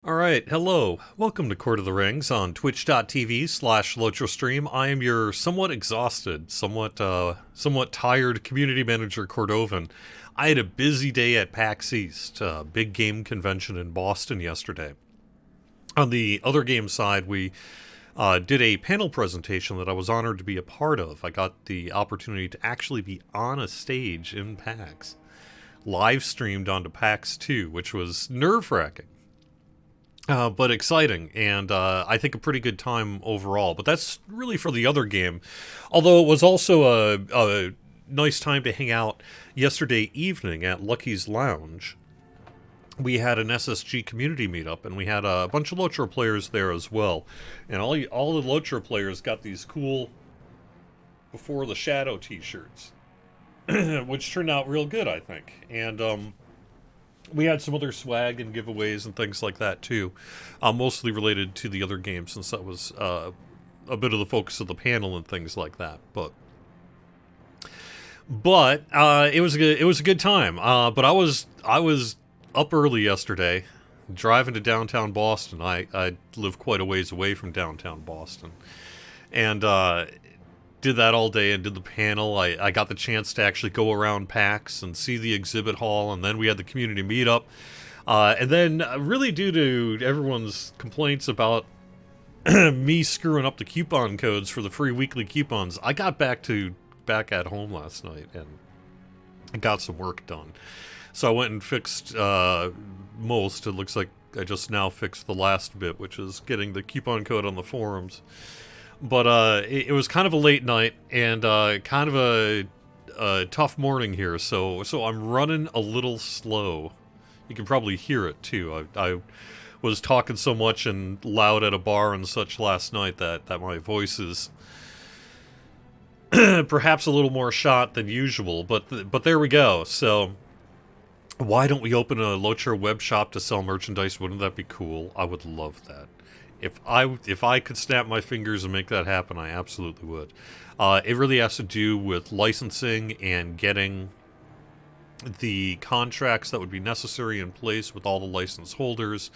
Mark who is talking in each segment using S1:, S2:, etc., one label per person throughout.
S1: All right, hello. Welcome to Court of the Rings on twitch.tv/LotroStream. I am your somewhat exhausted, somewhat tired community manager, Cordovan. I had a busy day at PAX East, big game convention in Boston yesterday. On the other game side, we did a panel presentation that I was honored to be a part of. I got the opportunity to actually be on a stage in PAX, live streamed onto PAX 2, which was nerve-wracking. But exciting, and I think a pretty good time overall. But that's really for the other game. Although it was also a nice time to hang out yesterday evening at Lucky's Lounge. We had an SSG community meetup, and we had a bunch of Lotro players there as well. And all the Lotro players got these cool Before the Shadow t-shirts, which turned out real good, I think. And we had some other swag and giveaways and things like that too, mostly related to the other games, since that was a bit of the focus of the panel and things like that. But it was a good time. But I was up early yesterday, driving to downtown Boston. I live quite a ways away from downtown Boston, and did that all day and did the panel. I got the chance to actually go around PAX and see the exhibit hall, and then we had the community meetup. And then, really due to everyone's complaints about me screwing up the coupon codes for the free weekly coupons, I got back at home last night and got some work done. So I went and fixed most. It looks like I just now fixed the last bit, which is getting the coupon code on the forums. But it was kind of a late night and kind of a tough morning here, so I'm running a little slow. You can probably hear it too. I was talking so much and loud at a bar and such last night that my voice is perhaps a little more shot than usual. But there we go. So why don't we open a Lotro web shop to sell merchandise? Wouldn't that be cool? I would love that. If I could snap my fingers and make that happen, I absolutely would. It really has to do with licensing and getting the contracts that would be necessary in place with all the license holders.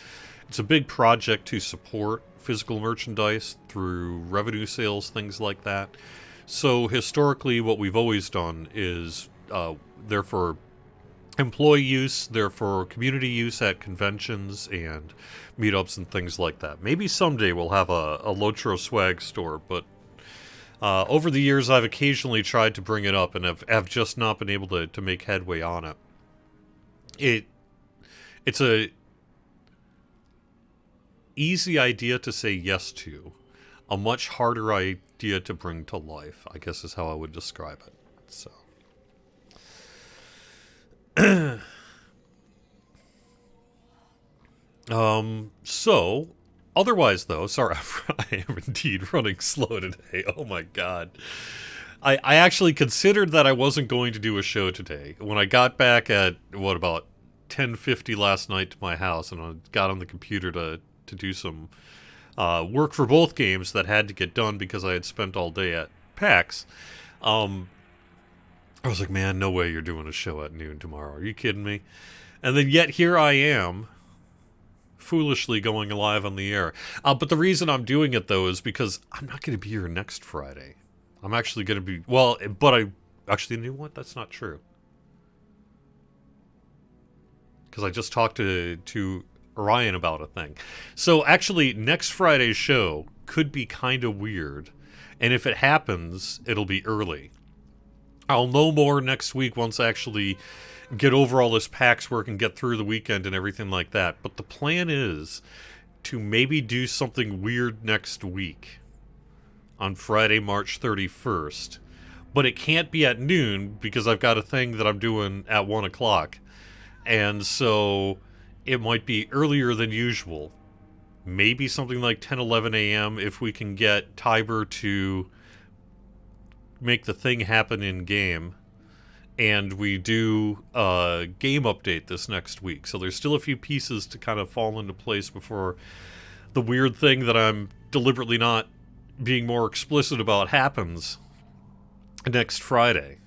S1: It's a big project to support physical merchandise through revenue sales, things like that. So historically, what we've always done is therefore employee use, therefore community use at conventions and meetups and things like that. Maybe someday we'll have a Lotro swag store, but over the years I've occasionally tried to bring it up and have just not been able to make headway on it. It's a easy idea to say yes to, a much harder idea to bring to life, I guess is how I would describe it. So so, otherwise though, sorry, I am indeed running slow today. Oh my god. I actually considered that I wasn't going to do a show today. When I got back at, about 10:50 last night to my house, and I got on the computer to do some work for both games that had to get done because I had spent all day at PAX, I was like, man, no way you're doing a show at noon tomorrow. Are you kidding me? And then yet here I am, foolishly going live on the air. But the reason I'm doing it, though, is because I'm not going to be here next Friday. I'm actually going to be... Well, but I... Actually, you know what? That's not true. Because I just talked to Orion about a thing. So, actually, next Friday's show could be kind of weird. And if it happens, it'll be early. I'll know more next week once I actually get over all this PAX work and get through the weekend and everything like that. But the plan is to maybe do something weird next week on Friday, March 31st. But it can't be at noon because I've got a thing that I'm doing at 1 o'clock. And so it might be earlier than usual. Maybe something like 10, 11 a.m. if we can get Tiber to make the thing happen in game, and we do a game update this next week. So there's still a few pieces to kind of fall into place before the weird thing that I'm deliberately not being more explicit about happens next Friday.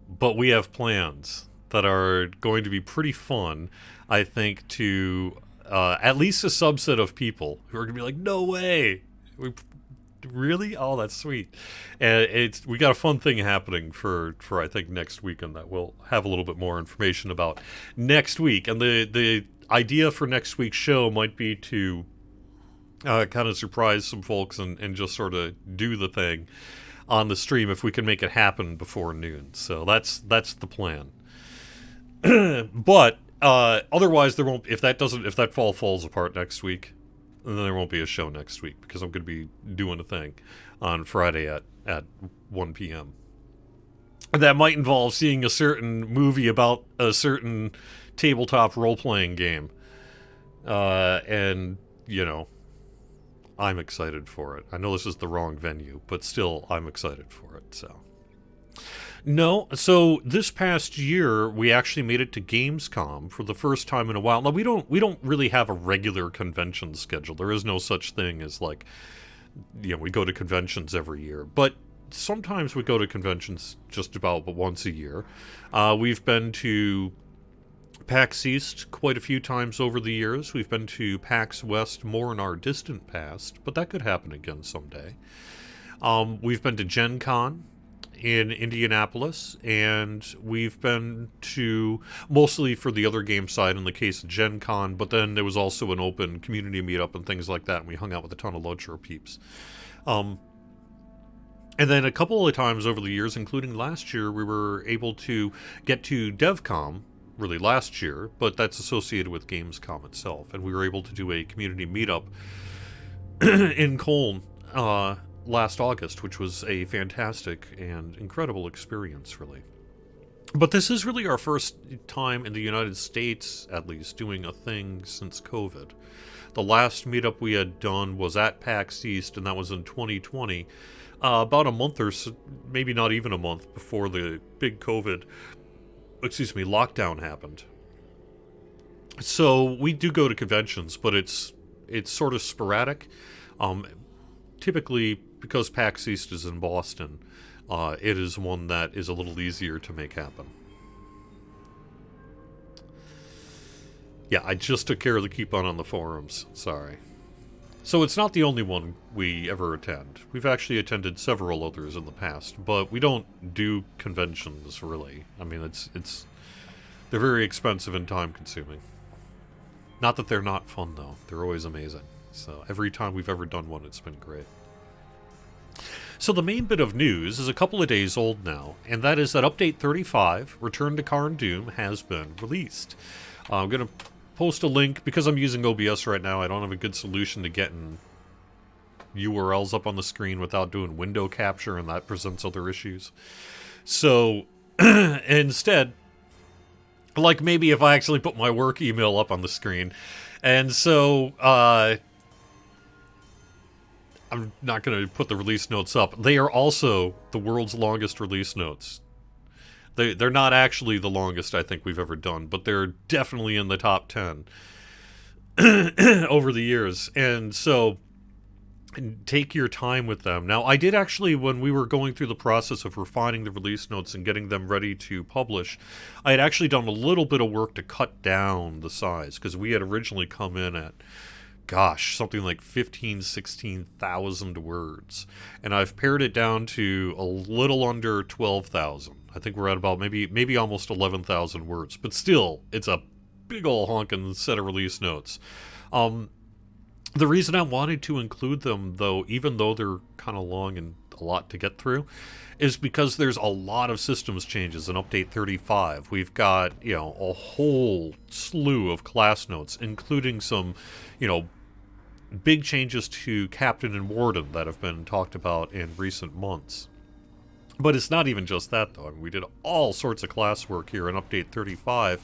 S1: But we have plans that are going to be pretty fun, I think, to at least a subset of people who are gonna be like, no way, really? Oh, that's sweet. And we got a fun thing happening for I think next weekend that we'll have a little bit more information about next week. And the idea for next week's show might be to kind of surprise some folks and just sort of do the thing on the stream if we can make it happen before noon. So that's the plan. But otherwise, there won't. If that fall falls apart next week, then there won't be a show next week because I'm going to be doing a thing on Friday at 1 p.m. That might involve seeing a certain movie about a certain tabletop role-playing game. And, you know, I'm excited for it. I know this is the wrong venue, but still, I'm excited for it, so. No, so this past year, we actually made it to Gamescom for the first time in a while. Now, we don't really have a regular convention schedule. There is no such thing as, like, you know, we go to conventions every year. But sometimes we go to conventions just about once a year. We've been to PAX East quite a few times over the years. We've been to PAX West more in our distant past, but that could happen again someday. We've been to Gen Con in Indianapolis, and we've been to, mostly for the other game side in the case of Gen Con, but then there was also an open community meetup and things like that, and we hung out with a ton of LUDSHRO peeps. And then a couple of times over the years, including last year, we were able to get to DevCom, really last year, but that's associated with Gamescom itself, and we were able to do a community meetup in Cologne, last August, which was a fantastic and incredible experience, really. But this is really our first time in the United States, at least, doing a thing since COVID. The last meetup we had done was at PAX East, and that was in 2020, about a month or so, maybe not even a month, before the big COVID, lockdown happened. So we do go to conventions, but it's sort of sporadic. Typically, because PAX East is in Boston, it is one that is a little easier to make happen. Yeah, I just took care of the coupon on the forums. Sorry. So it's not the only one we ever attend. We've actually attended several others in the past, but we don't do conventions, really. I mean, they're very expensive and time-consuming. Not that they're not fun, though. They're always amazing. So every time we've ever done one, it's been great. So the main bit of news is a couple of days old now, and that is that Update 35, Return to Karn Doom, has been released. I'm going to post a link. Because I'm using OBS right now, I don't have a good solution to getting URLs up on the screen without doing window capture, and that presents other issues. So instead, like maybe if I actually put my work email up on the screen, and so I'm not going to put the release notes up. They are also the world's longest release notes. They're not actually the longest I think we've ever done, but they're definitely in the top 10 over the years. And so take your time with them. Now, I did actually, when we were going through the process of refining the release notes and getting them ready to publish, I had actually done a little bit of work to cut down the size, because we had originally come in at, gosh, something like 16,000 words. And I've pared it down to a little under 12,000. I think we're at about maybe almost 11,000 words. But still, it's a big ol' honkin' set of release notes. The reason I wanted to include them, though, even though they're kind of long and a lot to get through, is because there's a lot of systems changes in Update 35. We've got, you know, a whole slew of class notes, including some, you know, big changes to Captain and Warden that have been talked about in recent months. But it's not even just that, though. I mean, we did all sorts of class work here in Update 35,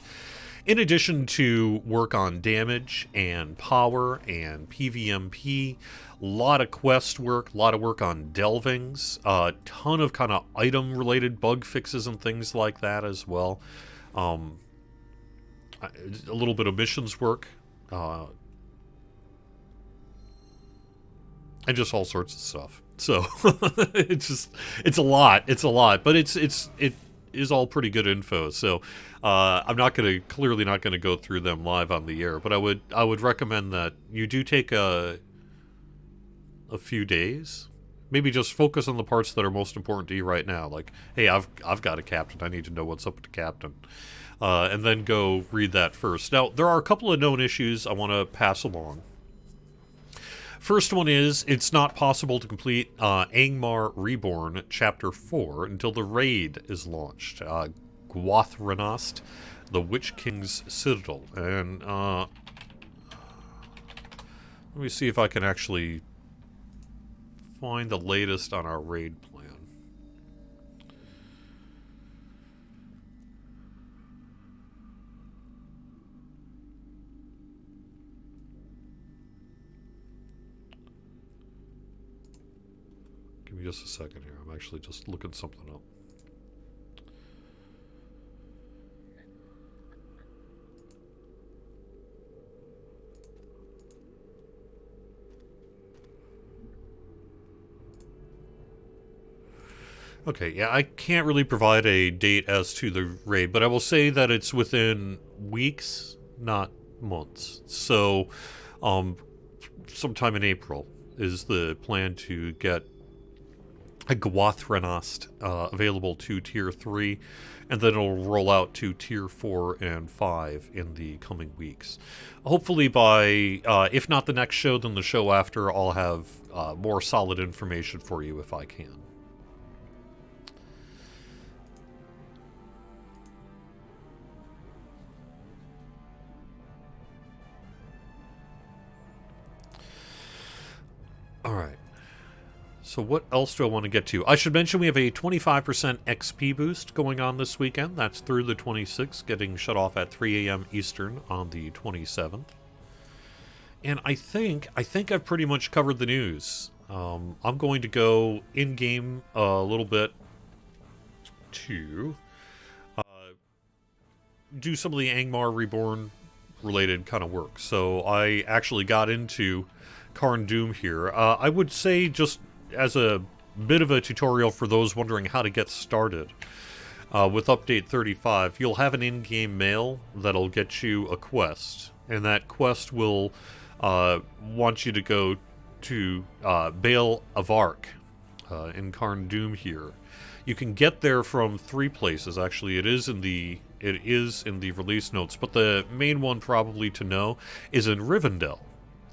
S1: in addition to work on damage and power and PvMP, a lot of quest work, a lot of work on delvings, a ton of kind of item-related bug fixes and things like that as well. A little bit of missions work, and just all sorts of stuff. So it's a lot, but it's is all pretty good info. So I'm clearly not gonna go through them live on the air, but I would recommend that you do take a few days. Maybe just focus on the parts that are most important to you right now. Like, hey, I've got a captain. I need to know what's up with the captain. And then go read that first. Now, there are a couple of known issues I want to pass along. First one is, it's not possible to complete Angmar Reborn Chapter 4 until the raid is launched. Gwathrenost, the Witch King's Citadel. And let me see if I can actually find the latest on our raid plan. Give me just a second here. I'm actually just looking something up. Okay, yeah, I can't really provide a date as to the raid, but I will say that it's within weeks, not months. So, sometime in April is the plan to get a Gwathrenost available to Tier 3, and then it'll roll out to Tier 4 and 5 in the coming weeks. Hopefully by, if not the next show, then the show after, I'll have more solid information for you if I can. Alright. So what else do I want to get to? I should mention we have a 25% XP boost going on this weekend. That's through the 26th, getting shut off at 3 a.m. Eastern on the 27th. And I think I've pretty much covered the news. I'm going to go in-game a little bit to do some of the Angmar Reborn related kind of work. So I actually got into Karn Doom here. I would say, just as a bit of a tutorial for those wondering how to get started, with update 35, you'll have an in-game mail that'll get you a quest, and that quest will want you to go to Bale of Arc in Karn Doom here. You can get there from 3 places. Actually, it is in the release notes, but the main one probably to know is in Rivendell.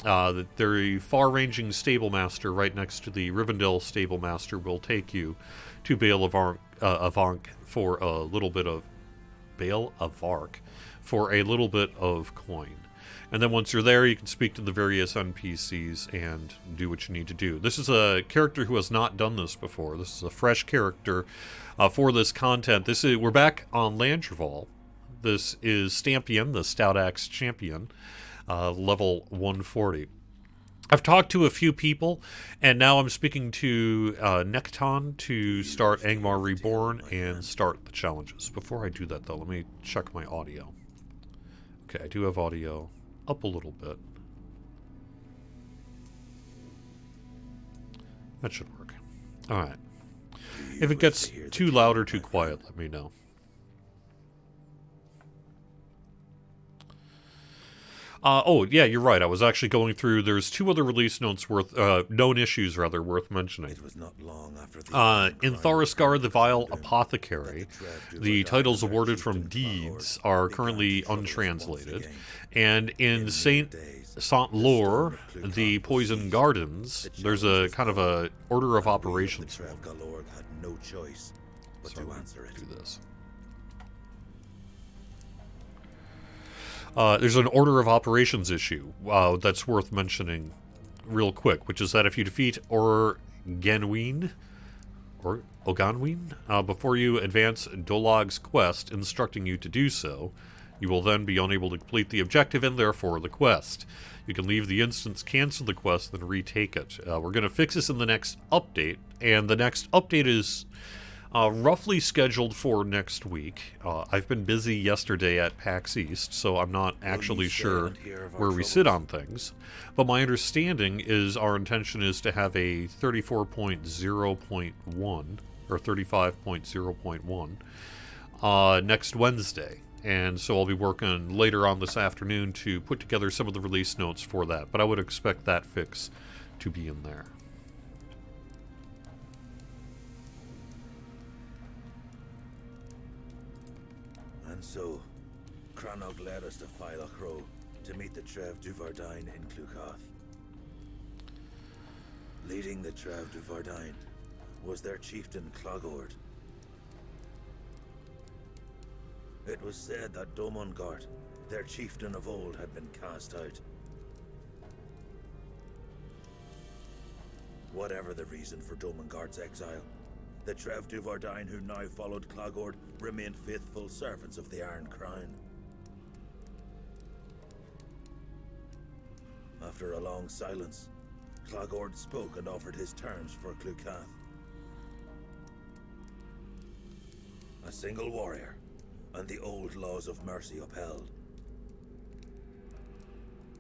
S1: The far-ranging stable master right next to the Rivendell stable master will take you to Bale of Arc for a little bit of coin. And then once you're there, you can speak to the various NPCs and do what you need to do. This is a character who has not done this before. This is a fresh character for this content. We're back on Landreval. This is Stampion, the Stout Axe Champion. Level 140. I've talked to a few people, and now I'm speaking to Nekton to start Angmar Reborn and start the challenges. Before I do that, though, let me check my audio. Okay, I do have audio up a little bit. That should work. Alright. If it gets too loud or too quiet, let me know. Oh, yeah, you're right. I was actually going through. There's 2 other release notes known issues rather, worth mentioning.
S2: It was not long after
S1: in Thariskar the Vile Apothecary, the titles awarded from Deeds are currently untranslated. And in Saint Lore, the Poison Gardens, there's a kind of a order of operations.
S2: Galorg had no choice but to answer it.
S1: Do this. There's an order of operations issue that's worth mentioning real quick, which is that if you defeat Oganwin before you advance Dolag's quest instructing you to do so, you will then be unable to complete the objective and therefore the quest. You can leave the instance, cancel the quest, then retake it. We're going to fix this in the next update, and the next update is roughly scheduled for next week. I've been busy yesterday at PAX East, so I'm not actually sure where we sit on things. But my understanding is our intention is to have a 34.0.1 or 35.0.1 next Wednesday. And so I'll be working later on this afternoon to put together some of the release notes for that. But I would expect that fix to be in there.
S2: And so, Crannog led us to Phylacro to meet the Trev du Vardain in Clucath. Leading the Trev du Vardain was their chieftain Clogord. It was said that Domongart, their chieftain of old, had been cast out. Whatever the reason for Domongart's exile, the Trev du Vardain who now followed Clogord remained faithful servants of the Iron Crown. After a long silence, Clogord spoke and offered his terms for Clucath. A single warrior, and the old laws of mercy upheld.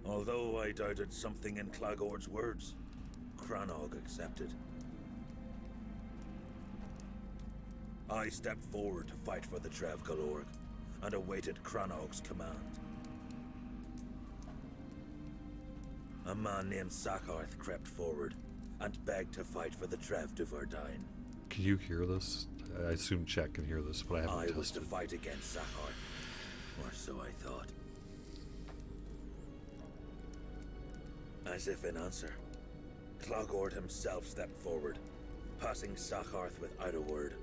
S2: Although I doubted something in Clogord's words, Crannog accepted. I stepped forward to fight for the Trev Galorg, and awaited Crannog's command. A man named Sakarth crept forward, and begged to fight for the Trev du Vardain.
S1: Can you hear this? I assume Chet can hear this, but I haven't tested.
S2: I was to fight against Sakarth, or so I thought. As if in answer, Clogord himself stepped forward, passing Sakarth without a word.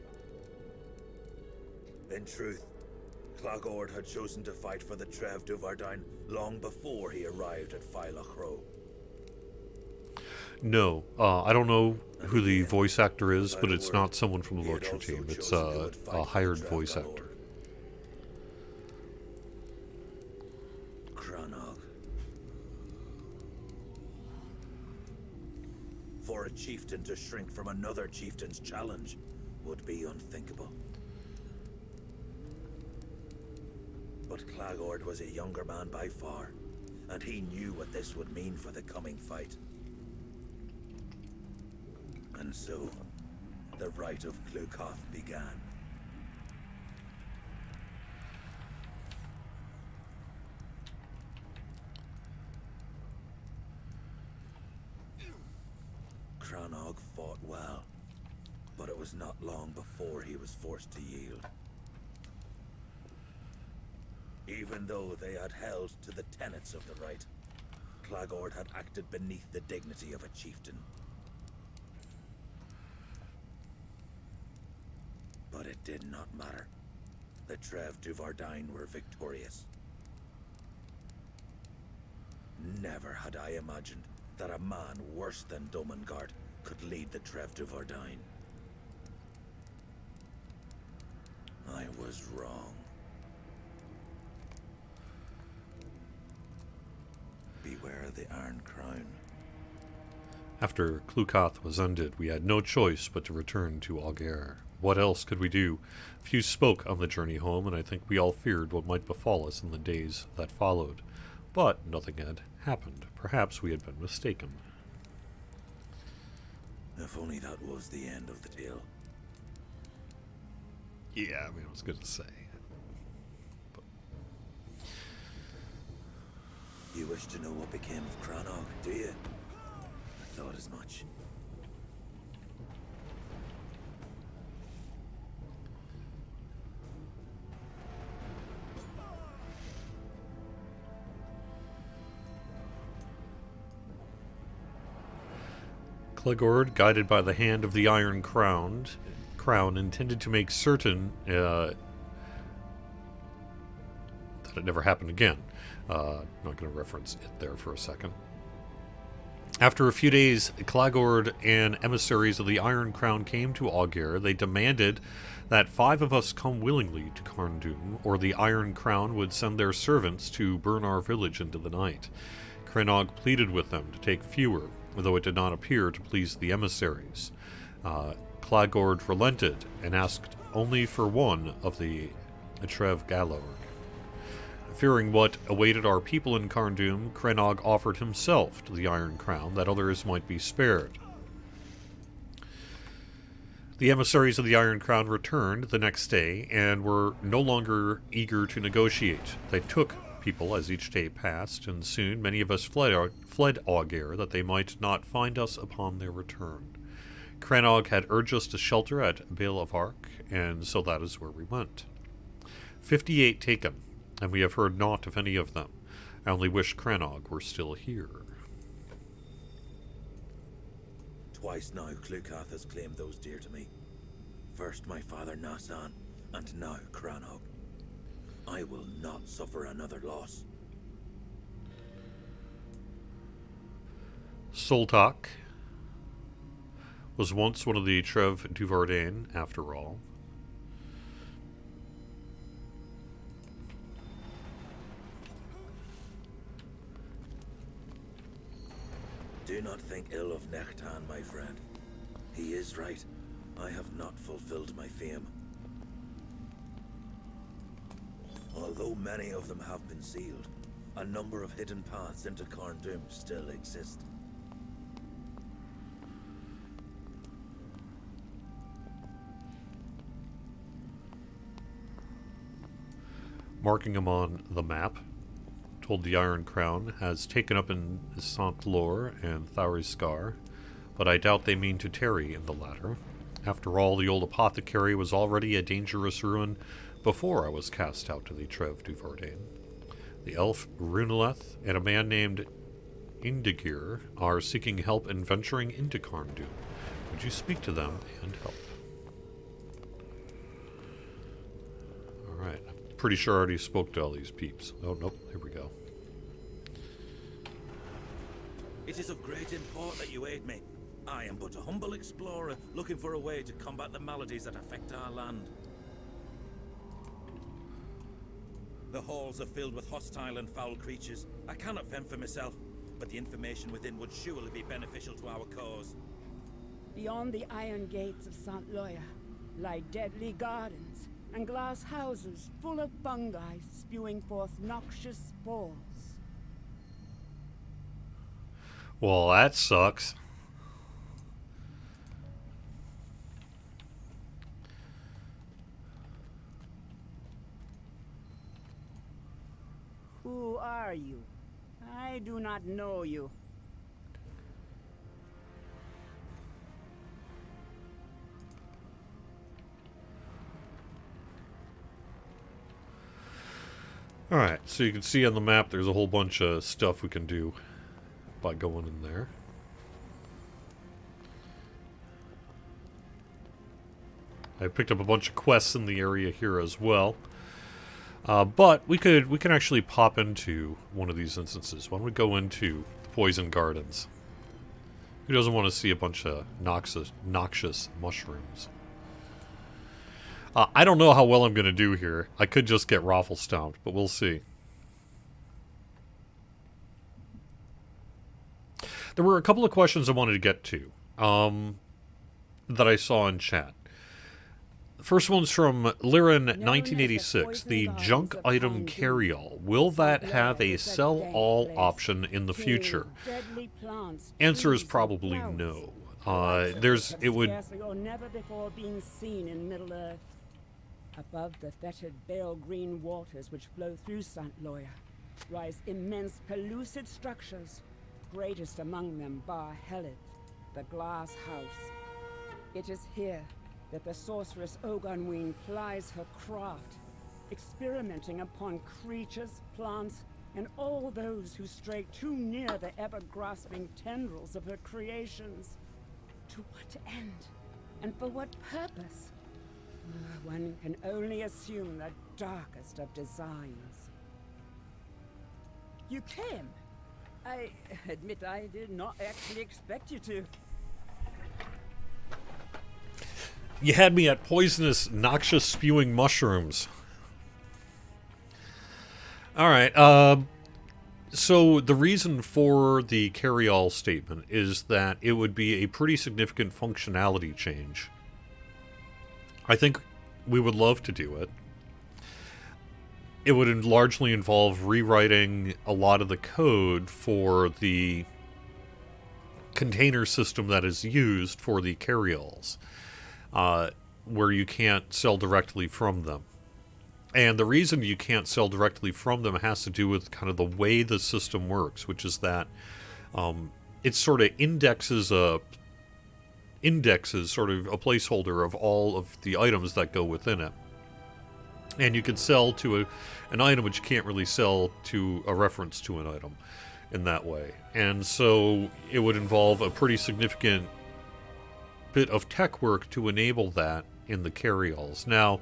S2: In truth, Clogord had chosen to fight for the Trev du Vardain long before he arrived at Phylacro.
S1: No, I don't know who the voice actor is, but it's not someone from the Lorcher team. It's a hired voice actor.
S2: Crannog. For a chieftain to shrink from another chieftain's challenge would be unthinkable. But Clogord was a younger man by far, and he knew what this would mean for the coming fight. And so, the rite of Clucath began. Crannog fought well, but it was not long before he was forced to yield. Even though they had held to the tenets of the rite, Clogord had acted beneath the dignity of a chieftain. But it did not matter. The Trev du Vardain were victorious. Never had I imagined that a man worse than Domongart could lead the Trev du Vardain. I was wrong. Beware the Iron Crown.
S1: After Clucath was ended, we had no choice but to return to Auger. What else could we do? Few spoke on the journey home, and I think we all feared what might befall us in the days that followed. But nothing had happened. Perhaps we had been mistaken.
S2: If only that was the end of the tale.
S1: Yeah, I mean, I was going to say. But...
S2: You wish to know what became of Crannog, do you? I thought as much.
S1: Clogord, guided by the hand of the Iron Crown, intended to make certain that it never happened again. Not going to reference it there for a second. After a few days, Clogord and emissaries of the Iron Crown came to Auger. They demanded that 5 of us come willingly to Carndum, or the Iron Crown would send their servants to burn our village into the night. Crannog pleaded with them to take fewer, though it did not appear to please the emissaries. Clogord relented and asked only for one of the Trev Galorg. Fearing what awaited our people in Carndum, Crannog offered himself to the Iron Crown that others might be spared. The emissaries of the Iron Crown returned the next day and were no longer eager to negotiate. They took people as each day passed, and soon many of us fled Augair that they might not find us upon their return. Crannog had urged us to shelter at Bale of Arc, and so that is where we went. 58 taken, and we have heard naught of any of them. I only wish Crannog were still here.
S2: Twice now Clucath has claimed those dear to me. First my father Nasan, and now Crannog. I will not suffer another loss.
S1: Soltak was once one of the Trev Duvardain, after all.
S2: Do not think ill of Nektan, my friend. He is right. I have not fulfilled my fame. Although many of them have been sealed, a number of hidden paths into Carndum still exist.
S1: Marking him on the map, told the Iron Crown has taken up in Saint-Lor and Thariskar, but I doubt they mean to tarry in the latter. After all, the old apothecary was already a dangerous ruin before I was cast out to the Trev Duvardain. The elf Runeleth and a man named Indigir are seeking help in venturing into Carndum. Would you speak to them and help? Alright, I'm pretty sure I already spoke to all these peeps. Oh, nope, here we go.
S2: It is of great import that you aid me. I am but a humble explorer looking for a way to combat the maladies that affect our land. The halls are filled with hostile and foul creatures. I cannot fend for myself, but the information within would surely be beneficial to our cause.
S3: Beyond the iron gates of St. Loya lie deadly gardens and glass houses full of fungi spewing forth noxious spores.
S1: Well, that sucks.
S3: Who are you? I do not know you.
S1: Alright, so you can see on the map there's a whole bunch of stuff we can do by going in there. I picked up a bunch of quests in the area here as well. But we can actually pop into one of these instances. Why don't we go into the Poison Gardens? Who doesn't want to see a bunch of noxious mushrooms? I don't know how well I'm going to do here. I could just get raffle stomped, but we'll see. There were a couple of questions I wanted to get to that I saw in chat. The first one's from Lirin 1986. The junk item carry-all. Will that have a sell-all option in the future? Answer is probably no. It would.
S3: Never before been seen in Middle-earth. Above the fetid pale green waters which flow through St. Loya rise immense pellucid structures, greatest among them Bar Helith, the glass house. It is here that the sorceress Ogunween plies her craft, experimenting upon creatures, plants, and all those who stray too near the ever-grasping tendrils of her creations. To what end? And for what purpose? One can only assume the darkest of designs. You came. I admit I did not actually expect you to.
S1: You had me at poisonous, noxious, spewing mushrooms. Alright, so the reason for the carry-all statement is that it would be a pretty significant functionality change. I think we would love to do it. It would largely involve rewriting a lot of the code for the container system that is used for the carry-alls. where you can't sell directly from them. And the reason you can't sell directly from them has to do with kind of the way the system works, which is that it sort of indexes sort of a placeholder of all of the items that go within it. And you can sell to an item, but you can't really sell to a reference to an item in that way. And so it would involve a pretty significant bit of tech work to enable that in the carry-alls. Now,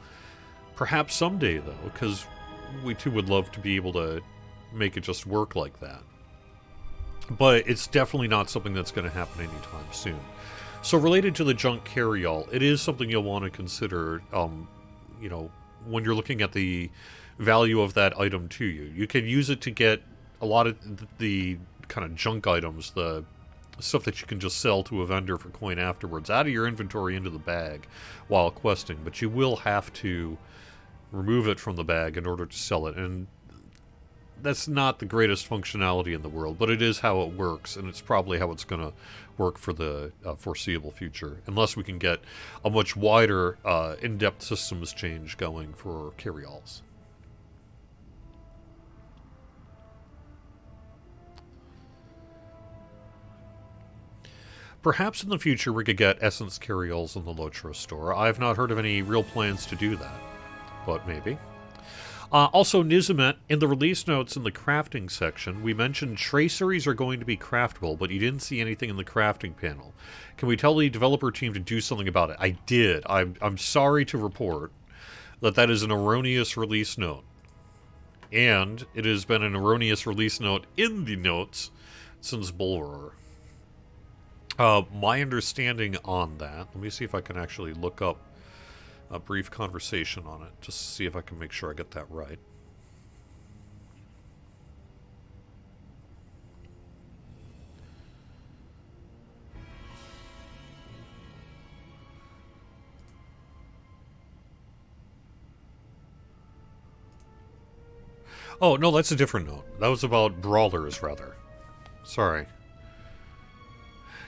S1: perhaps someday, though, because we too would love to be able to make it just work like that. But it's definitely not something that's going to happen anytime soon. So related to the junk carry-all, it is something you'll want to consider, when you're looking at the value of that item to you. You can use it to get a lot of the kind of junk items, the stuff that you can just sell to a vendor for coin afterwards, out of your inventory into the bag while questing, but you will have to remove it from the bag in order to sell it, and that's not the greatest functionality in the world, but it is how it works, and it's probably how it's going to work for the foreseeable future, unless we can get a much wider in-depth systems change going for carry-alls. Perhaps in the future we could get essence carry-alls in the Lotro store. I've not heard of any real plans to do that, but maybe. Also, Nizumet, in the release notes in the crafting section, we mentioned traceries are going to be craftable, but you didn't see anything in the crafting panel. Can we tell the developer team to do something about it? I did. I'm sorry to report that is an erroneous release note. And it has been an erroneous release note in the notes since Bullroar. My understanding on that, let me see if I can actually look up a brief conversation on it, just to see if I can make sure I get that right. Oh, no, that's a different note. That was about brawlers, rather. Sorry.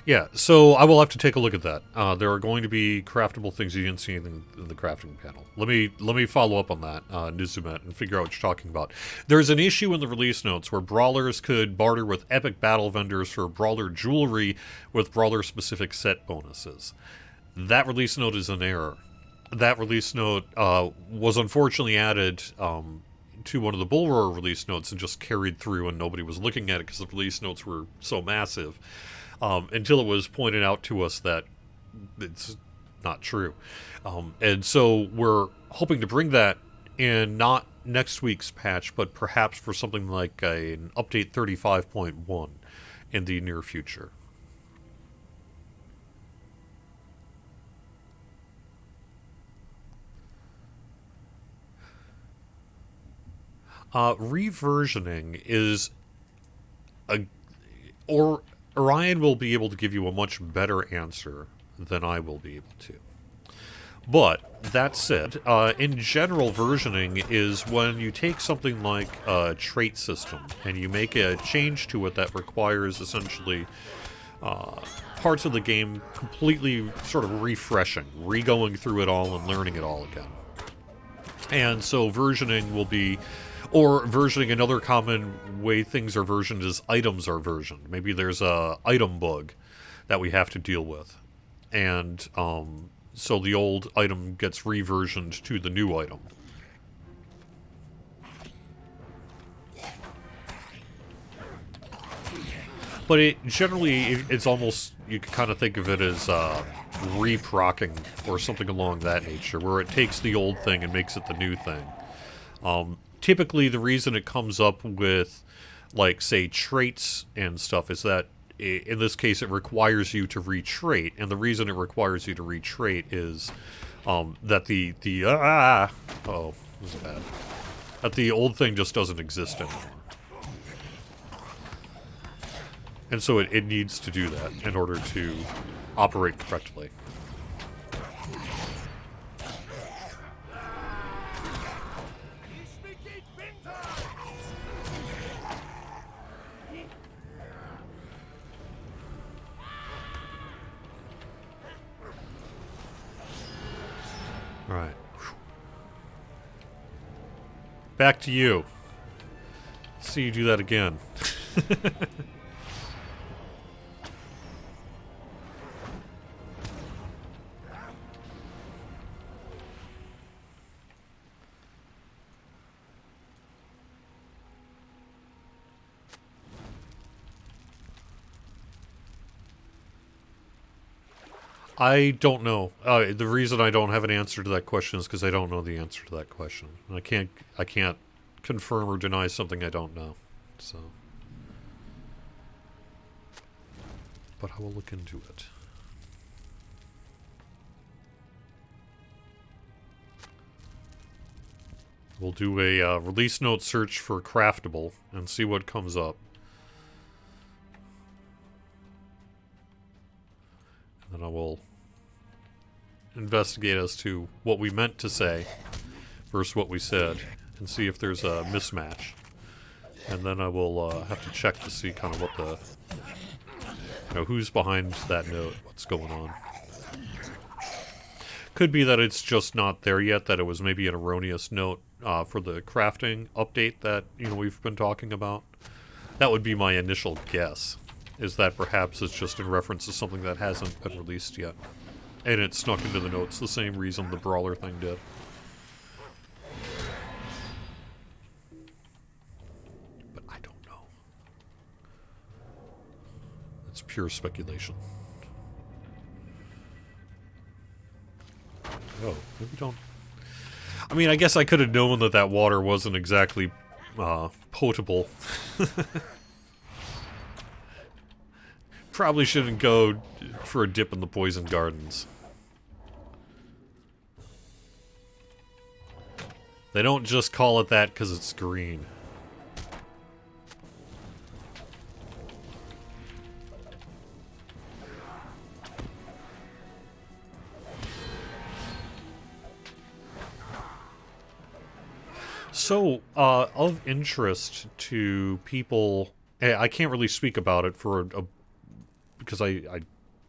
S1: Yeah, so I will have to take a look at that. There are going to be craftable things. You didn't see anything in the crafting panel. Let me follow up on that, Nizumet, and figure out what you're talking about. There's an issue in the release notes where brawlers could barter with epic battle vendors for brawler jewelry with brawler-specific set bonuses. That release note is an error. That release note was unfortunately added to one of the Bullroar release notes and just carried through, and nobody was looking at it because the release notes were so massive. Until it was pointed out to us that it's not true. And so we're hoping to bring that in, not next week's patch, but perhaps for something like an update 35.1 in the near future. Reversioning is Orion will be able to give you a much better answer than I will be able to. But, that said, in general, versioning is when you take something like a trait system and you make a change to it that requires essentially parts of the game completely sort of refreshing, re-going through it all and learning it all again. And so versioning will be... Or versioning, another common way things are versioned is items are versioned. Maybe there's a item bug that we have to deal with. And so the old item gets reversioned to the new item. But it's almost, you can kind of think of it as reprocking or something along that nature, where it takes the old thing and makes it the new thing. Typically, the reason it comes up with, like, say, traits and stuff is that, in this case, it requires you to retrait, and the reason it requires you to retrait is that oh, this is bad. That the old thing just doesn't exist anymore. And so it needs to do that in order to operate correctly. Alright. Back to you. See you do that again. I don't know. The reason I don't have an answer to that question is because I don't know the answer to that question. And I can't confirm or deny something I don't know. So, but I will look into it. We'll do a release note search for craftable and see what comes up. And then I will investigate as to what we meant to say versus what we said and see if there's a mismatch. And then I will have to check to see kind of what the, you know, who's behind that note, what's going on. Could be that it's just not there yet, that it was maybe an erroneous note for the crafting update that, you know, we've been talking about. That would be my initial guess, is that perhaps it's just in reference to something that hasn't been released yet. And it snuck into the notes the same reason the Brawler thing did. But I don't know. It's pure speculation. Oh, maybe don't... I mean, I guess I could have known that that water wasn't exactly potable. Probably shouldn't go for a dip in the poison gardens. They don't just call it that because it's green. So, of interest to people, I can't really speak about it because I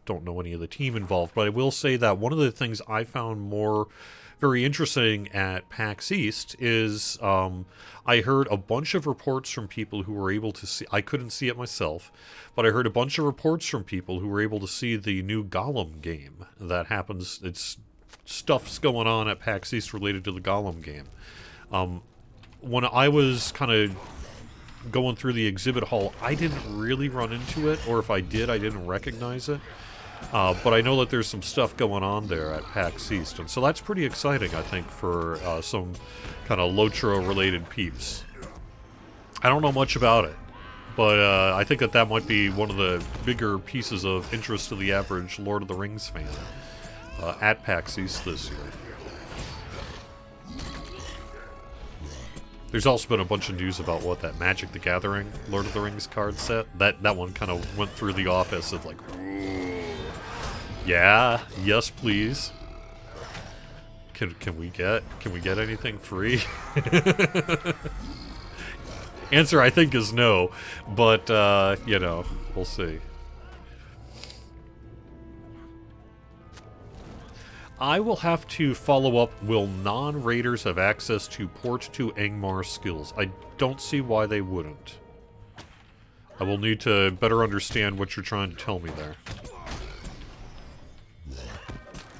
S1: don't know any of the team involved, but I will say that one of the things I found very interesting at PAX East is I heard a bunch of reports from people who were able to see, I couldn't see it myself, but I heard a bunch of reports from people who were able to see the new Gollum game that happens. It's stuff's going on at PAX East related to the Gollum game. When I was kind of going through the exhibit hall, I didn't really run into it, or if I did, I didn't recognize it. But I know that there's some stuff going on there at PAX East, and so that's pretty exciting, I think, for some kind of Lotro-related peeps. I don't know much about it, but I think that might be one of the bigger pieces of interest to the average Lord of the Rings fan at PAX East this year. There's also been a bunch of news about that Magic the Gathering Lord of the Rings card set. That one kind of went through the office of like, ooh, yeah, yes please. Can we get anything free? Answer I think is no, but you know, we'll see. I will have to follow up, will non-raiders have access to Port to Angmar skills? I don't see why they wouldn't. I will need to better understand what you're trying to tell me there.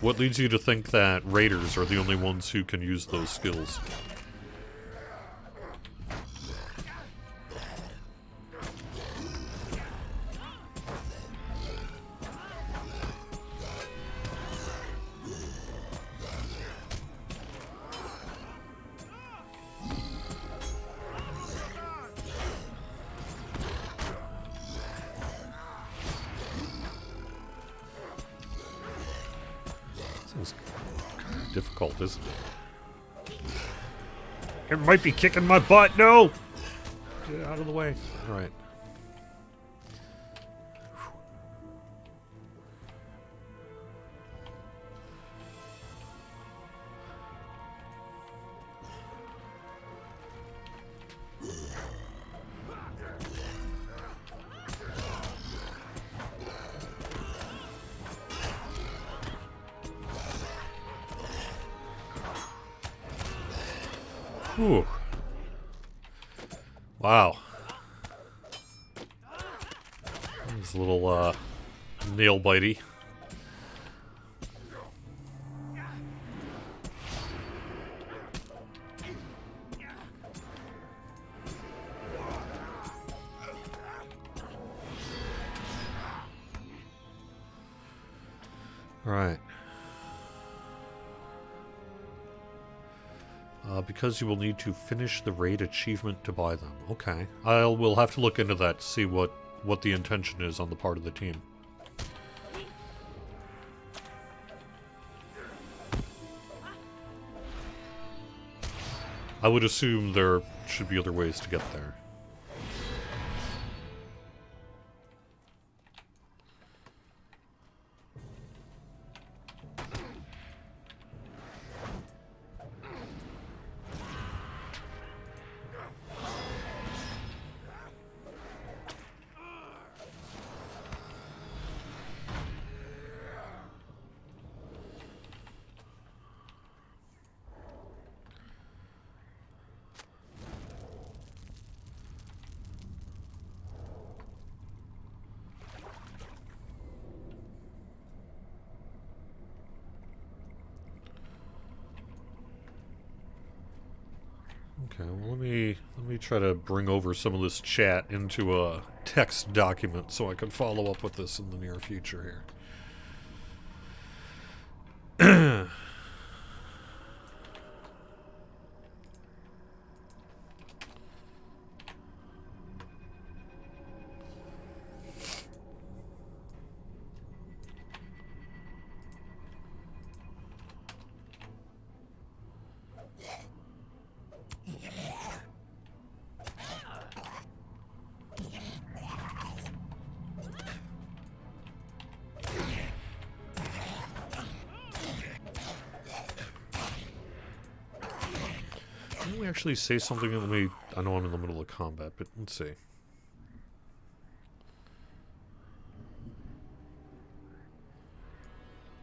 S1: What leads you to think that raiders are the only ones who can use those skills? Difficult, isn't it? It might be kicking my butt. No! Get out of the way. Alright. Whew. Wow. It's a little, nail bitey. Right. Because you will need to finish the raid achievement to buy them. Okay. We'll have to look into that to see what the intention is on the part of the team. I would assume there should be other ways to get there. Okay, well let me try to bring over some of this chat into a text document so I can follow up with this in the near future here. Can we actually say something? I know I'm in the middle of combat, but let's see.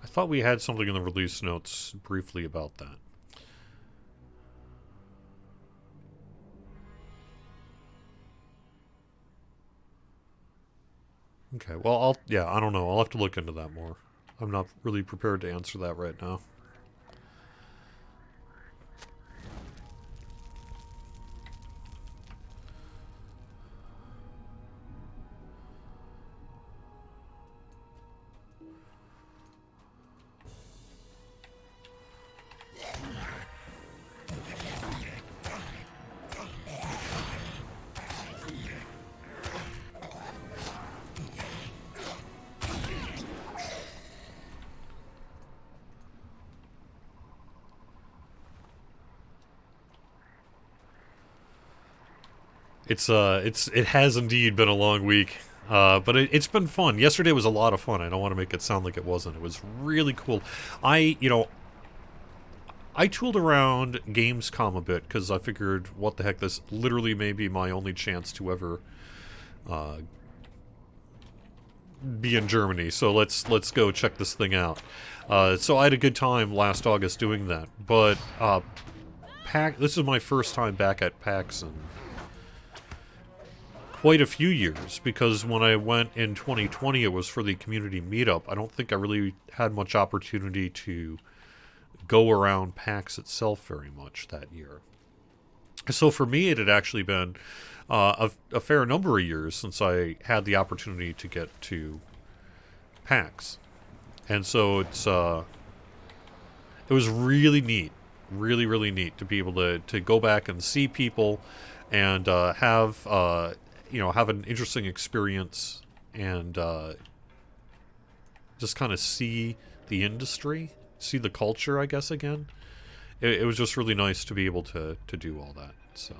S1: I thought we had something in the release notes briefly about that. Okay, well, I don't know. I'll have to look into that more. I'm not really prepared to answer that right now. It has indeed been a long week, but it's been fun. Yesterday was a lot of fun. I don't want to make it sound like it wasn't. It was really cool. I tooled around Gamescom a bit because I figured, what the heck, this literally may be my only chance to ever be in Germany. So let's go check this thing out. So I had a good time last August doing that. But this is my first time back at PAX in quite a few years, because when I went in 2020 it was for the community meetup. I don't think I really had much opportunity to go around PAX itself very much that year. So for me it had actually been a fair number of years since I had the opportunity to get to PAX. And so it was really neat, really neat to be able to go back and see people and have an interesting experience and just kind of see the industry, see the culture, I guess, again. It was just really nice to be able to do all that, so.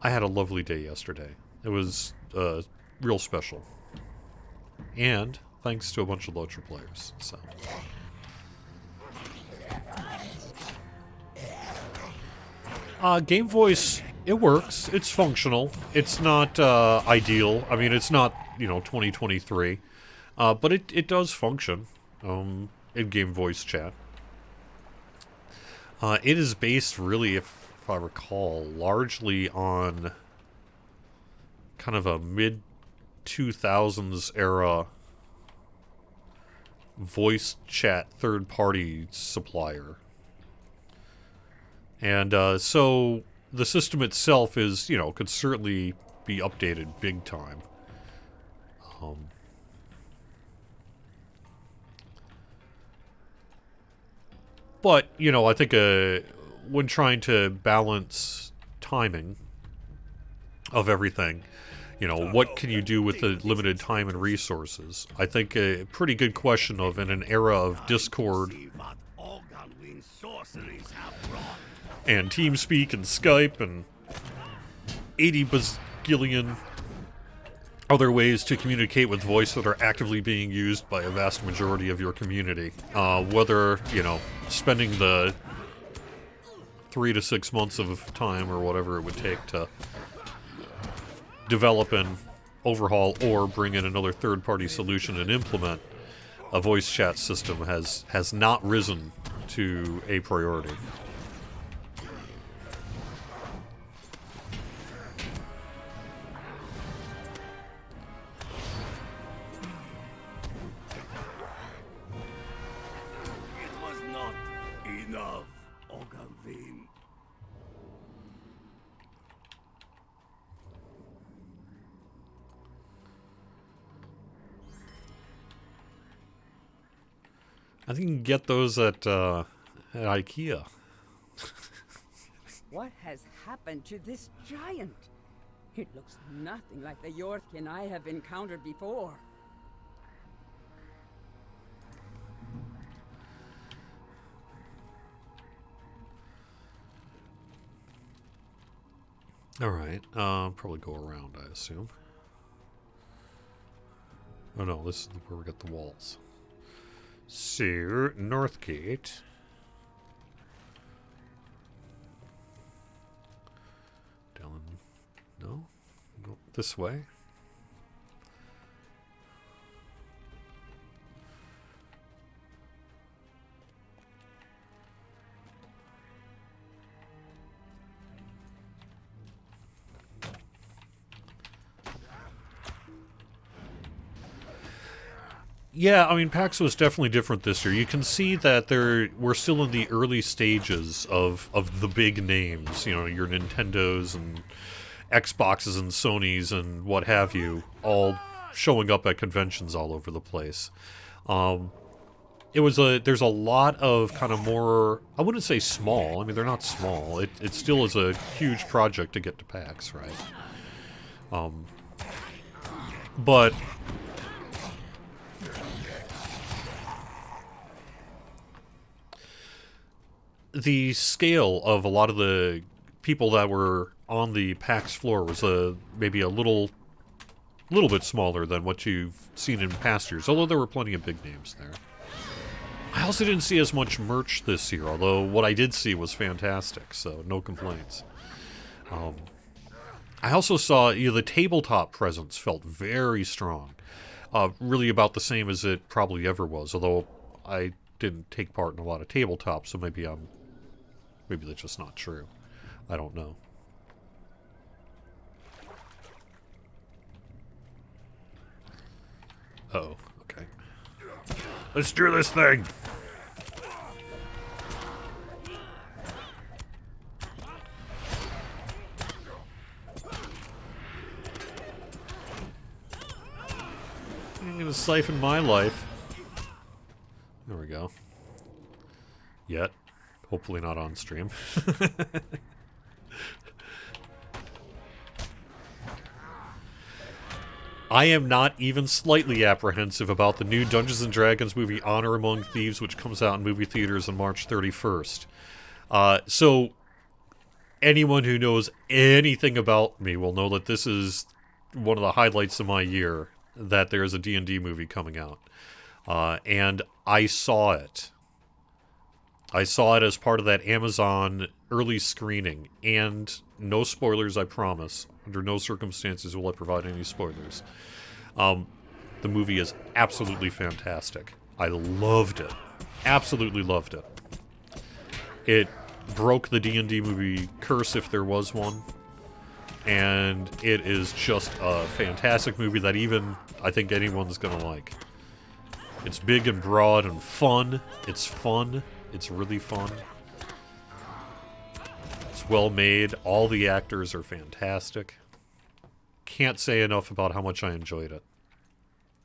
S1: I had a lovely day yesterday. It was real special. And thanks to a bunch of Lotra players, so. Game voice, it works. It's functional. It's not ideal. I mean, it's not, 2023. But it does function. in-game voice chat. It is based, really, if I recall, largely on kind of a mid-2000s era voice chat third-party supplier. And so the system itself is, could certainly be updated big time. But, I think when trying to balance timing of everything, what can you do with the limited time and resources? I think a pretty good question of, in an era of Discord and TeamSpeak and Skype and 80 bazillion other ways to communicate with voice that are actively being used by a vast majority of your community. Whether, spending the 3 to 6 months of time or whatever it would take to develop and overhaul or bring in another third-party solution and implement a voice chat system has not risen to a priority. I think you can get those at IKEA.
S3: What has happened to this giant? It looks nothing like the Yortkin I have encountered before.
S1: Alright, probably go around, I assume. Oh no, this is where we got the walls. So, Northgate. Down, no? Go this way. Yeah, I mean, PAX was definitely different this year. You can see that we're still in the early stages of the big names. Your Nintendos and Xboxes and Sonys and what have you, all showing up at conventions all over the place. There's a lot of kind of more, I wouldn't say small. I mean, they're not small. It still is a huge project to get to PAX, right? But the scale of a lot of the people that were on the PAX floor was maybe a little bit smaller than what you've seen in past years, although there were plenty of big names there. I also didn't see as much merch this year, although what I did see was fantastic, so no complaints. I also saw the tabletop presence felt very strong. Really about the same as it probably ever was, although I didn't take part in a lot of tabletops, so maybe that's just not true. I don't know. Oh, okay. Let's do this thing! I'm gonna siphon my life. There we go. Yet. Hopefully not on stream. I am not even slightly apprehensive about the new Dungeons & Dragons movie Honor Among Thieves, which comes out in movie theaters on March 31st. So, anyone who knows anything about me will know that this is one of the highlights of my year, that there's a D&D movie coming out. And I saw it. I saw it as part of that Amazon early screening, and no spoilers, I promise. Under no circumstances will I provide any spoilers. The movie is absolutely fantastic. I loved it. Absolutely loved it. It broke the D&D movie curse if there was one. And it is just a fantastic movie that even I think anyone's gonna like. It's big and broad and fun. It's fun. It's really fun. It's well made. All the actors are fantastic. Can't say enough about how much I enjoyed it.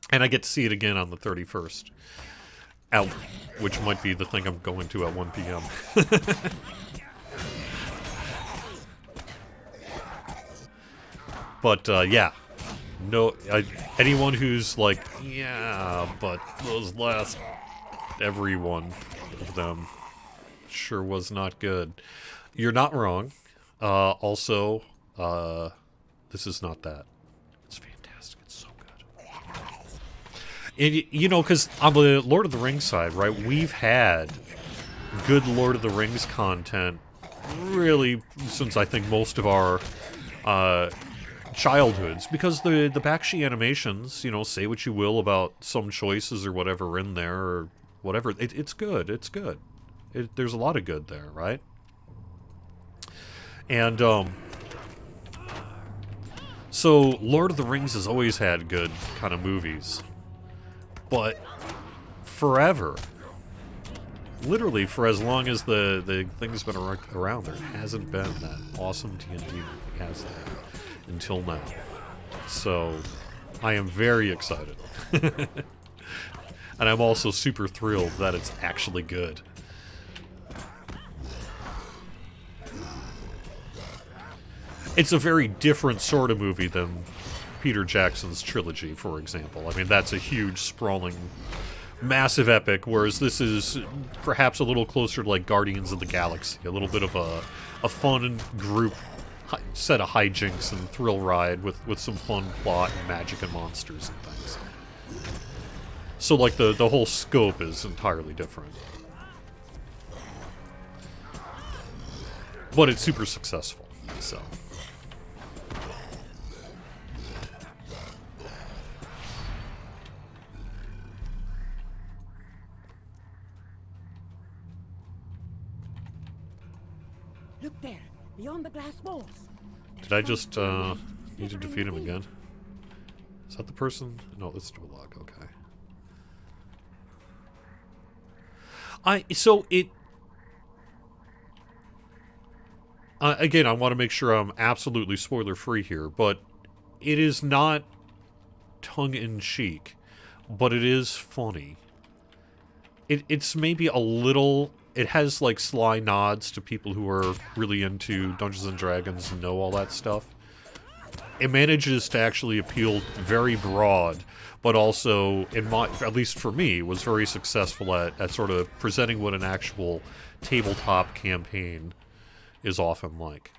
S1: And I get to see it again on the 31st. Which might be the thing I'm going to at 1 p.m. But, yeah. No, anyone who's like, yeah, but those last... every one of them sure was not good. You're not wrong. Also, this is not that. It's fantastic. It's so good. And, you know, because on the Lord of the Rings side, right, we've had good Lord of the Rings content really since I think most of our childhoods, because the Bakshi animations, you know, say what you will about some choices or whatever in there or whatever, it's good. It's good. There's a lot of good there, right? And so Lord of the Rings has always had good kind of movies, but forever, literally for as long as the thing's been around, there hasn't been that awesome D&D movie, has there, until now. So I am very excited. And I'm also super thrilled that it's actually good. It's a very different sort of movie than Peter Jackson's trilogy, for example. I mean, that's a huge, sprawling, massive epic, whereas this is perhaps a little closer to like Guardians of the Galaxy, a little bit of a fun group set of hijinks and thrill ride with some fun plot and magic and monsters and things. So like the whole scope is entirely different. But it's super successful, so.
S3: Look there, beyond the glass walls.
S1: Did I just need to defeat him again? Is that the person? No, that's Duolog, okay. Again, I want to make sure I'm absolutely spoiler-free here, but it is not tongue-in-cheek, but it is funny. It's maybe a little... It has, like, sly nods to people who are really into Dungeons & Dragons and know all that stuff. It manages to actually appeal very broad, but also, at least for me, was very successful at sort of presenting what an actual tabletop campaign is often like.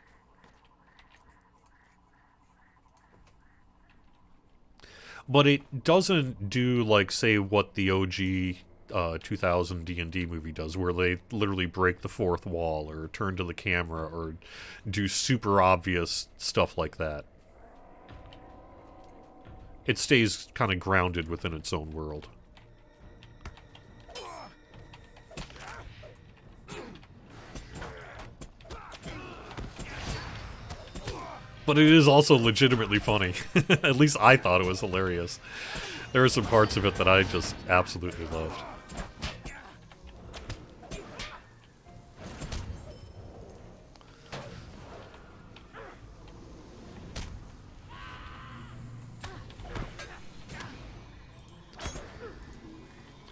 S1: But it doesn't do, like, say, what the OG 2000 D&D movie does, where they literally break the fourth wall or turn to the camera or do super obvious stuff like that. It stays kind of grounded within its own world. But it is also legitimately funny. At least I thought it was hilarious. There are some parts of it that I just absolutely loved.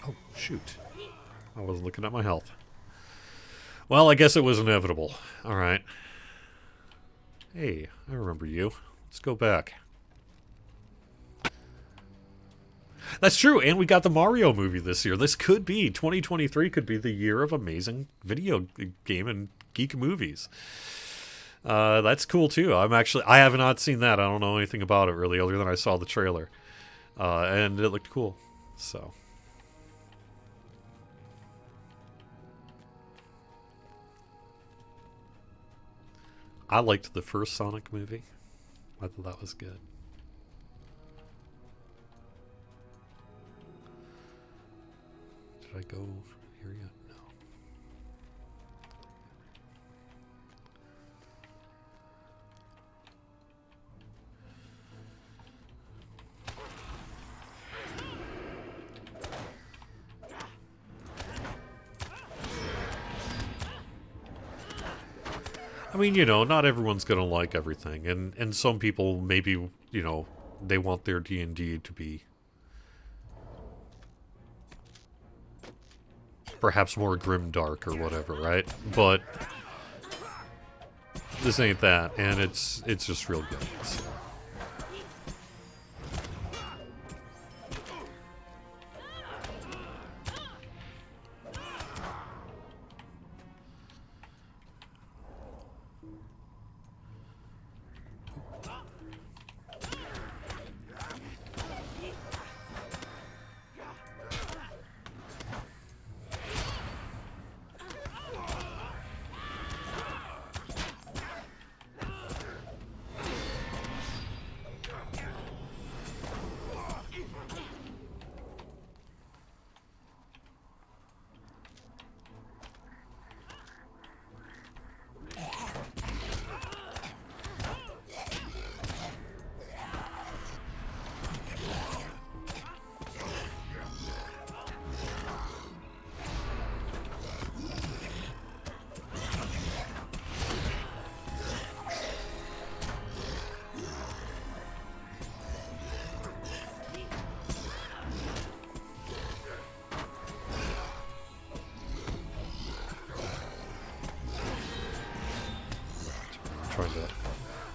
S1: Oh, shoot. I wasn't looking at my health. Well, I guess it was inevitable. Alright. Hey, I remember you. Let's go back. That's true, and we got the Mario movie this year. This could be, 2023 could be the year of amazing video game and geek movies. That's cool too. I have not seen that. I don't know anything about it really, other than I saw the trailer. And it looked cool, so. I liked the first Sonic movie. I thought that was good. Did I go here yet? No. I mean, you know, not everyone's gonna like everything, and some people maybe, you know, they want their D&D to be perhaps more grimdark or whatever, right? But this ain't that, and it's just real good. So.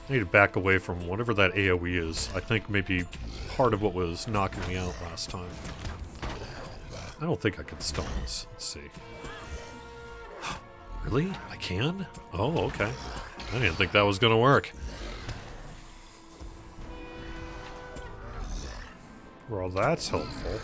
S1: I need to back away from whatever that AoE is. I think maybe part of what was knocking me out last time. I don't think I can stun this. Let's see. Really? I can? Oh, okay. I didn't think that was going to work. Well, that's helpful.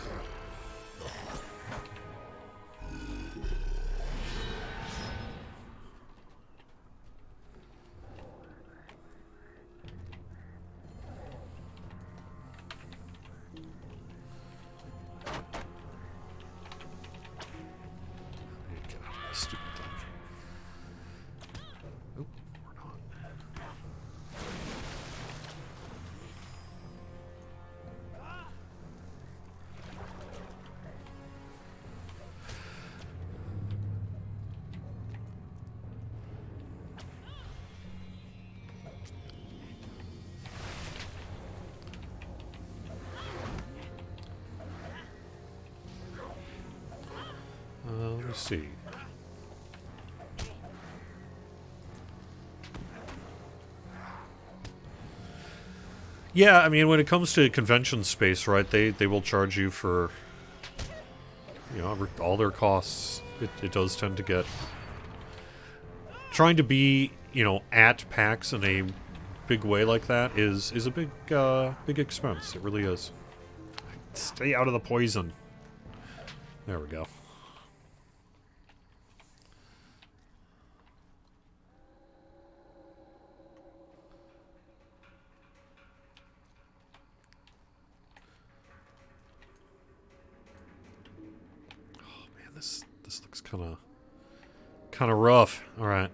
S1: Let's see. Yeah, I mean, when it comes to convention space, right, they will charge you for, you know, all their costs. It does tend to get... Trying to be, you know, at PAX in a big way like that is a big, big expense. It really is. Stay out of the poison. There we go. This looks kind of rough. All right.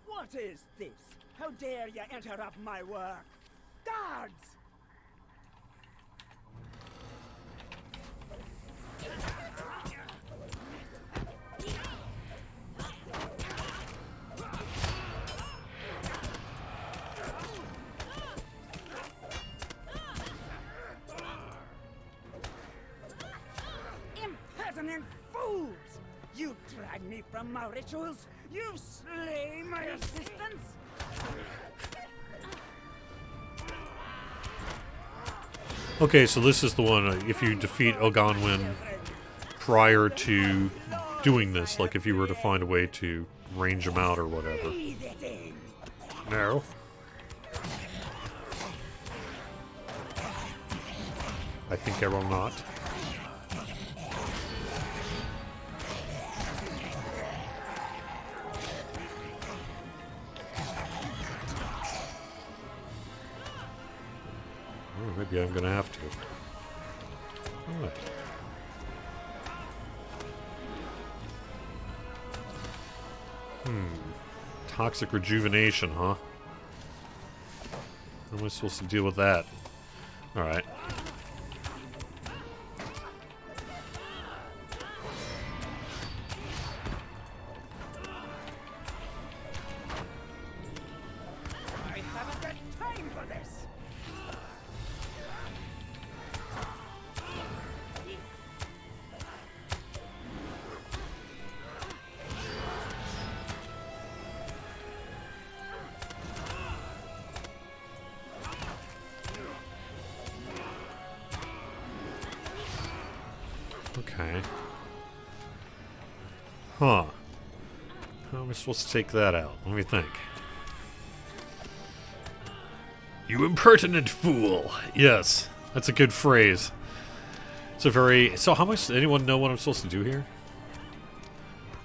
S3: What is this? How dare you interrupt my work? Guards! Impertinent fools! You drag me from my rituals! You slay my assistants!
S1: Okay, so this is the one, if you defeat Ogonwin prior to doing this, like if you were to find a way to range him out or whatever. No. I think I will not. Maybe I'm gonna have to. Alright. Toxic rejuvenation, huh? How am I supposed to deal with that? Alright.
S3: I haven't got time for this.
S1: Okay. Huh. How am I supposed to take that out? Let me think. You impertinent fool! Yes, that's a good phrase. It's a very... So how much... Anyone know what I'm supposed to do here?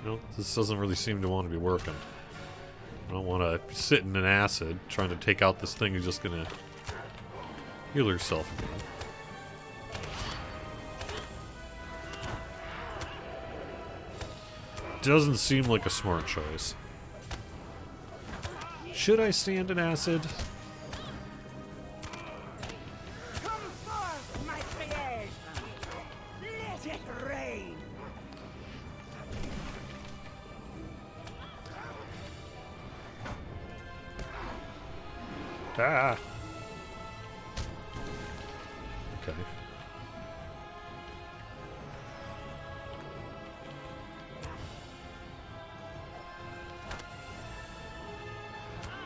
S1: No, this doesn't really seem to want to be working. I don't want to sit in an acid trying to take out this thing who's just gonna heal herself again. Doesn't seem like a smart choice. Should I stand in acid?
S3: Come forth, my creation. Let it rain.
S1: Ah. Okay.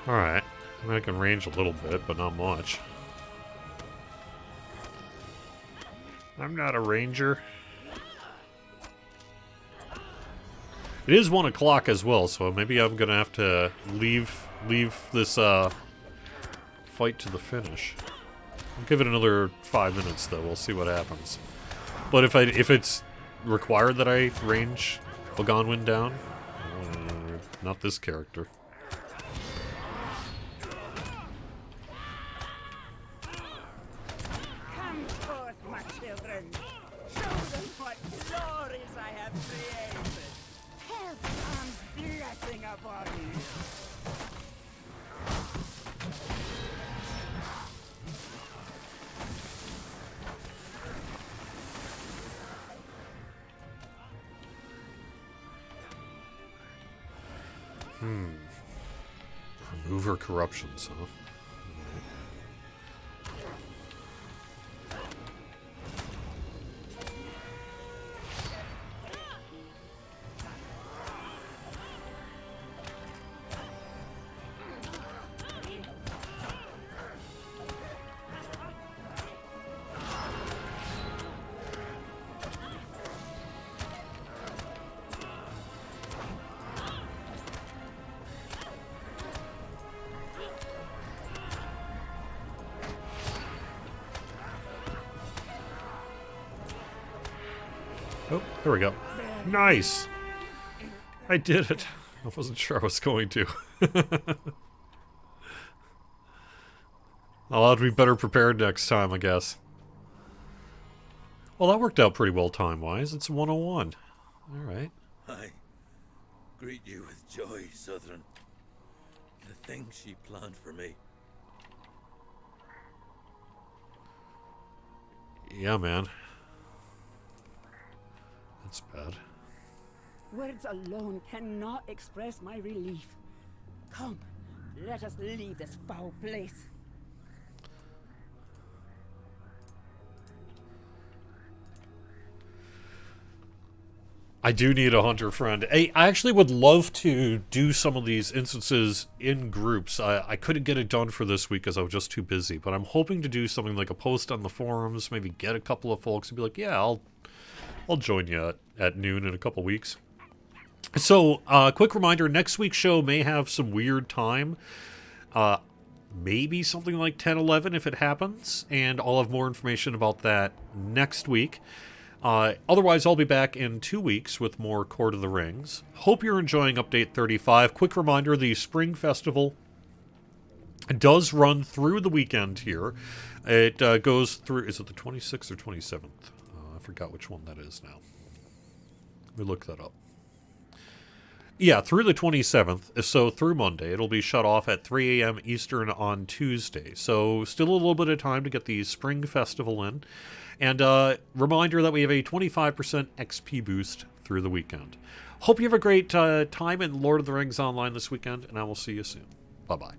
S1: Alright. I mean, I can range a little bit, but not much. I'm not a ranger. It is 1 o'clock as well, so maybe I'm gonna have to leave this fight to the finish. I'll give it another 5 minutes though, we'll see what happens. But if it's required that I range Algonwyn down, not this character.
S3: Come forth, my children. Show them what glories I have created. Hellbound's blessing upon you.
S1: Remove her corruptions, huh? Oh, there we go. Nice! I did it. I wasn't sure I was going to. I'll have to be better prepared next time, I guess. Well, that worked out pretty well time-wise. It's 101. Alright.
S2: I greet you with joy, Southern. The things she planned for me.
S1: Yeah, man. That's bad.
S3: Words alone cannot express my relief. Come, let us leave this foul place.
S1: I do need a hunter friend. I actually would love to do some of these instances in groups. I couldn't get it done for this week because I was just too busy, but I'm hoping to do something like a post on the forums, maybe get a couple of folks and be like, yeah, I'll join you at noon in a couple weeks. So, quick reminder, next week's show may have some weird time. Maybe something like 10-11 if it happens, and I'll have more information about that next week. Otherwise, I'll be back in 2 weeks with more Court of the Rings. Hope you're enjoying Update 35. Quick reminder, the Spring Festival It does run through the weekend here. It goes through, is it the 26th or 27th? I forgot which one that is now. Let me look that up. Yeah, through the 27th, so through Monday. It'll be shut off at 3 a.m. Eastern on Tuesday. So still a little bit of time to get the Spring Festival in. And reminder that we have a 25% XP boost through the weekend. Hope you have a great time in Lord of the Rings Online this weekend, and I will see you soon. Bye-bye.